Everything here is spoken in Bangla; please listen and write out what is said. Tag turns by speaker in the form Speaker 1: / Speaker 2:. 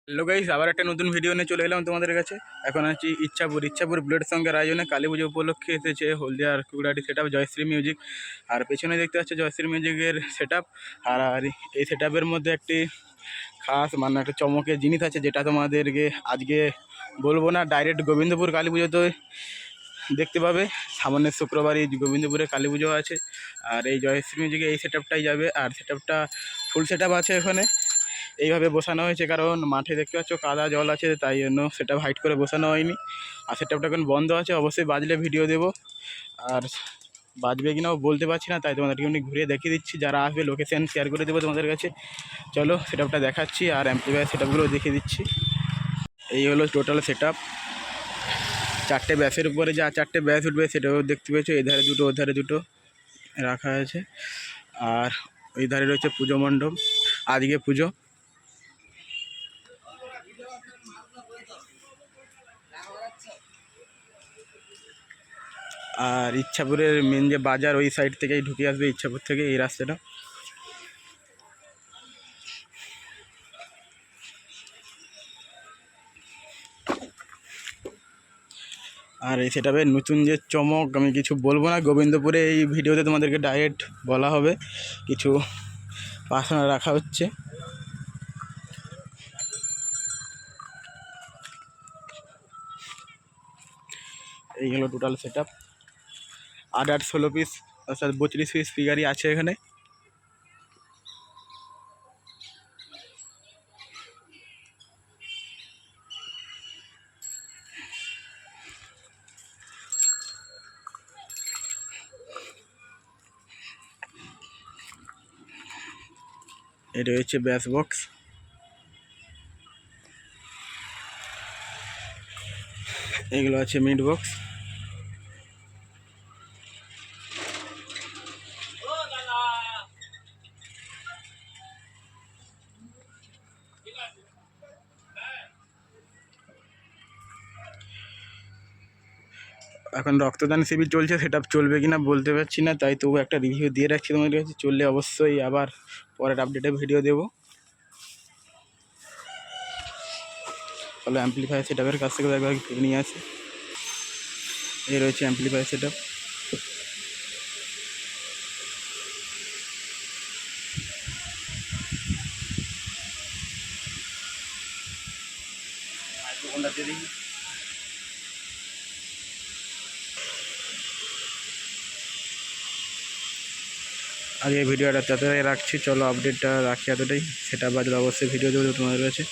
Speaker 1: হ্যালো গাইস, আবার একটা নতুন ভিডিও নিয়ে চলে এলাম তোমাদের কাছে। এখন আছি ইচ্ছাপুর বুলেট সঙ্গের আয়োজনে কালী পুজো উপলক্ষে এসেছে হলদিয়ার কুকুরাটি সেট আপ জয়শ্রী মিউজিক। আর পেছনে দেখতে পাচ্ছ জয়শ্রী মিউজিকের সেট আপ। আর এই সেট আপের মধ্যে একটি খাস মানে একটা চমকের জিনিস আছে, যেটা তোমাদেরকে আজকে বলবো না, ডাইরেক্ট গোবিন্দপুর কালী পুজোতে দেখতে পাবে। সামনের শুক্রবারই গোবিন্দপুরে কালী পুজো আছে। আর এই জয়শ্রী মিউজিকে এই সেট আপটাই যাবে। আর সেট আপটা ফুল সেট আপ আছে এখানে, এইভাবে বসানো হয়েছে কারণ মাঠে দেখতে পাচ্ছ কাদা জল আছে, তাই জন্য সেটা হাইট করে বসানো হয়নি। আর সেটআপটা এখন বন্ধ আছে, অবশ্যই বাজলে ভিডিও দেব। আর বাজবে কিনাও বলতে পারছি না, তাই তোমাদেরকে এমনি ঘুরিয়ে দেখিয়ে দিচ্ছি। যারা আসবে লোকেশান শেয়ার করে দেবো তোমাদের কাছে। চলো সেটআপটা দেখাচ্ছি আর অ্যাম্পলিফায়ার সেটআপগুলো দেখিয়ে দিচ্ছি। এই হলো টোটাল সেটআপ। 4টে ব্যাসের উপরে যা 4টে ব্যাস উঠবে সেটাও দেখতে পেয়েছো। এধারে দুটো ওধারে দুটো রাখা আছে। আর ওই ধারে রয়েছে পুজো মণ্ডপ, আজকে পুজো। আর ইচ্ছাপুরের মেন যে বাজার, ওই সাইড থেকেই ঢুকে আসবে, ইচ্ছাপুর থেকে এই রাস্তাটা। আর এই সেটআপের নতুন যে চমক, আমি কিছু বলবো না, গোবিন্দপুরে এই ভিডিওতে তোমাদেরকে ডাইরেক্ট বলা হবে। কিছু পাশানা রাখা হচ্ছে। এই হলো টোটাল সেটআপ। 8-16 পিস অর্থাৎ 32 পিস স্পিকারই আছে এখানে। এটা হচ্ছে ব্যাস বক্স। এগুলো আছে মিড বক্স। এখন রক্তদান শিবির চলছে, সেটা চলবে কিনা বলতে পারছি না, তাই তবু একটা রিভিউ দিয়ে রাখছি তোমাদের কাছে। চললে অবশ্যই আবার পরের আপডেটে ভিডিও দেবো। তাহলে অ্যাম্পলিফায়ার সেটআপের কাছ থেকে একবার নিয়ে আসি। এই রয়েছে অ্যাম্পলিফায়ার সেটআপ। আগে ভিডিওটা তাতে রাখছি, চলো আপডেটটা রাখি এতটাই। সেটা বাদলে অবশ্যই ভিডিও দেবো তোমাদের কাছে।